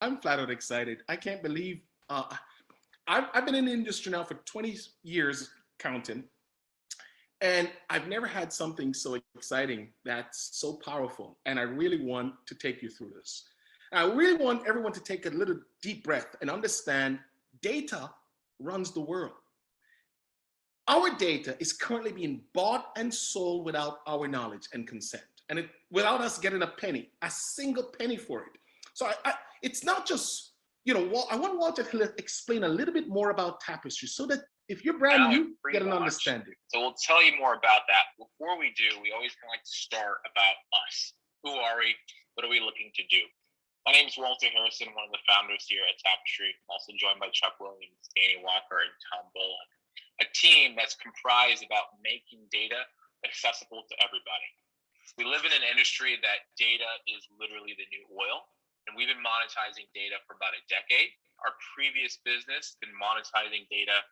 I'm flat out excited. I can't believe I've been in the industry now for 20 years, counting, and I've never had something so exciting that's so powerful. And I really want to take you through this. And I really want everyone to take a little deep breath and understand data runs the world. Our data is currently being bought and sold without our knowledge and consent, and without us getting a penny, a single penny for it. So it's not just, I want Walter to explain a little bit more about Tapestry so that if you're brand new, you get an understanding. So we'll tell you more about that. Before we do, we always kind of like to start about us. Who are we? What are we looking to do? My name is Walter Harrison, one of the founders here at Tapestry. I'm also joined by Chuck Williams, Danny Walker, and Tom Bullock, a team that's comprised about making data accessible to everybody. We live in an industry that data is literally the new oil, and we've been monetizing data for about a decade. Our previous business has been monetizing data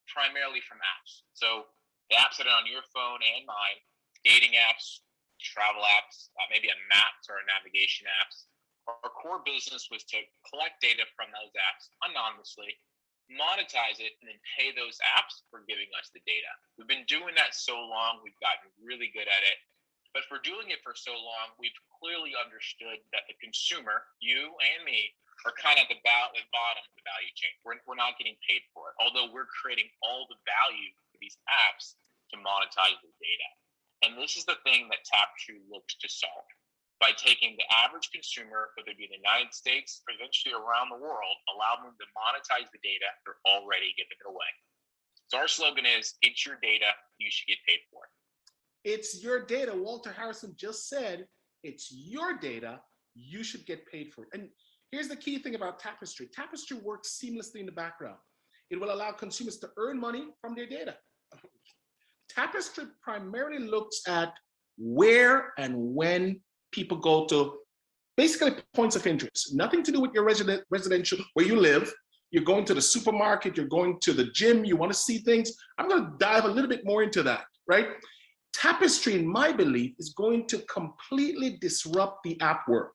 primarily from apps. So the apps that are on your phone and mine, dating apps, travel apps, maybe a maps or a navigation apps. Our core business was to collect data from those apps anonymously, monetize it, and then pay those apps for giving us the data. We've been doing that so long, we've gotten really good at it. But for doing it for so long, we've clearly understood that the consumer, you and me, are kind of at the bottom of the value chain. We're not getting paid for it, although we're creating all the value for these apps to monetize the data. And this is the thing that Tapestry looks to solve. By taking the average consumer, whether it be in the United States or eventually around the world, allow them to monetize the data they're already giving it away. So our slogan is, it's your data, you should get paid for it. It's your data. Walter Harrison just said, it's your data, you should get paid for it. And here's the key thing about Tapestry. Tapestry works seamlessly in the background. It will allow consumers to earn money from their data. Tapestry primarily looks at where and when people go to basically points of interest, nothing to do with your residential, where you live. You're going to the supermarket, you're going to the gym, you want to see things. I'm going to dive a little bit more into that, right? Tapestry, in my belief, is going to completely disrupt the app world.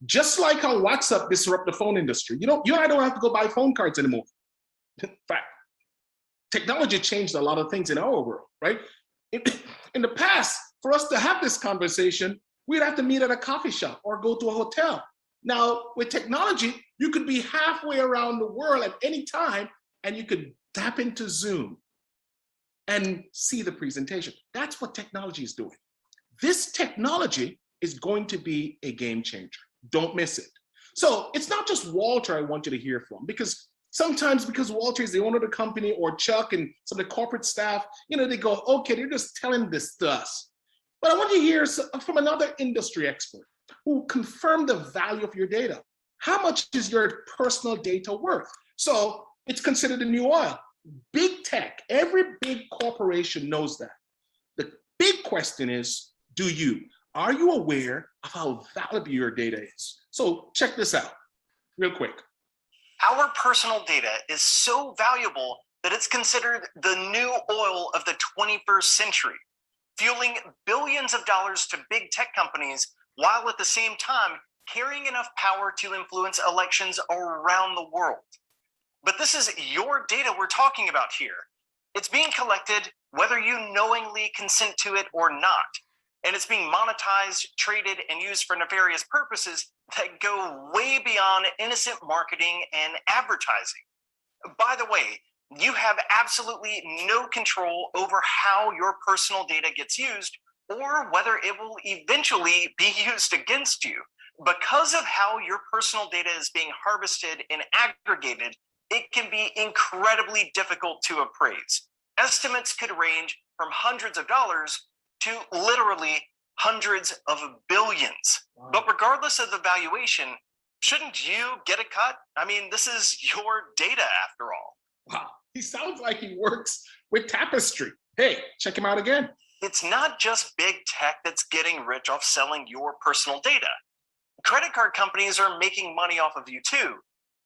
Just like how WhatsApp disrupted the phone industry. You and I don't have to go buy phone cards anymore. In fact, technology changed a lot of things in our world, right? In the past, for us to have this conversation, we'd have to meet at a coffee shop or go to a hotel. Now, with technology, you could be halfway around the world at any time, and you could tap into Zoom and see the presentation. That's what technology is doing. This technology is going to be a game changer. Don't miss it. So it's not just Walter I want you to hear from, because sometimes because Walter is the owner of the company, or Chuck and some of the corporate staff, they go, okay, they're just telling this to us. But I want you to hear from another industry expert who confirmed the value of your data. How much is your personal data worth? So it's considered the new oil. Big tech, every big corporation knows that. The big question is, are you aware of how valuable your data is? So check this out real quick. Our personal data is so valuable that it's considered the new oil of the 21st century, fueling billions of dollars to big tech companies, while at the same time carrying enough power to influence elections around the world. But this is your data we're talking about here. It's being collected whether you knowingly consent to it or not. And it's being monetized, traded, and used for nefarious purposes that go way beyond innocent marketing and advertising. By the way, you have absolutely no control over how your personal data gets used or whether it will eventually be used against you. Because of how your personal data is being harvested and aggregated, it can be incredibly difficult to appraise. Estimates could range from hundreds of dollars to literally hundreds of billions. Wow. But regardless of the valuation, shouldn't you get a cut? I mean, this is your data after all. Wow, he sounds like he works with Tapestry. Hey, check him out again. It's not just big tech that's getting rich off selling your personal data. Credit card companies are making money off of you too.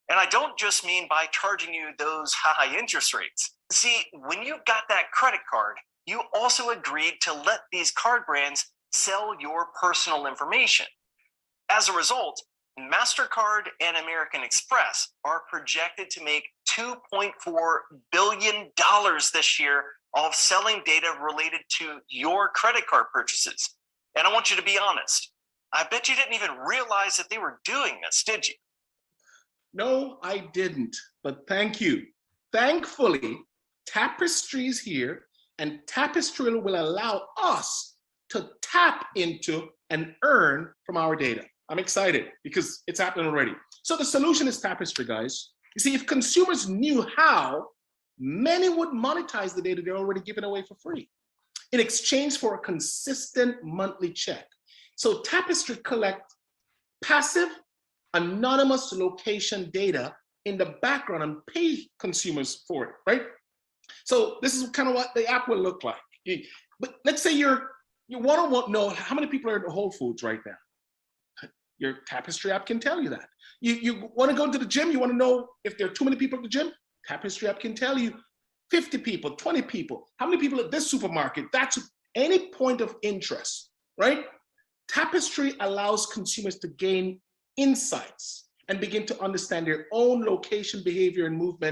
And I don't just mean by charging you those high interest rates. See, when you got that credit card, you also agreed to let these card brands sell your personal information. As a result, MasterCard and American Express are projected to make $2.4 billion this year off selling data related to your credit card purchases. And I want you to be honest. I bet you didn't even realize that they were doing this, did you? No, I didn't, but thank you. Thankfully, Tapestri is here, and Tapestri will allow us to tap into and earn from our data. I'm excited because it's happening already. So the solution is Tapestri, guys. You see, if consumers knew how, many would monetize the data they're already giving away for free in exchange for a consistent monthly check. So Tapestri collect passive, anonymous location data in the background and pay consumers for it, right? So this is kind of what the app will look like. But let's say you want to know how many people are in the Whole Foods right now. Your Tapestri app can tell you that. You want to go to the gym, you want to know if there are too many people at the gym, Tapestri app can tell you 50 people, 20 people, how many people at this supermarket, that's any point of interest, right? Tapestri allows consumers to gain insights and begin to understand their own location, behavior, and movement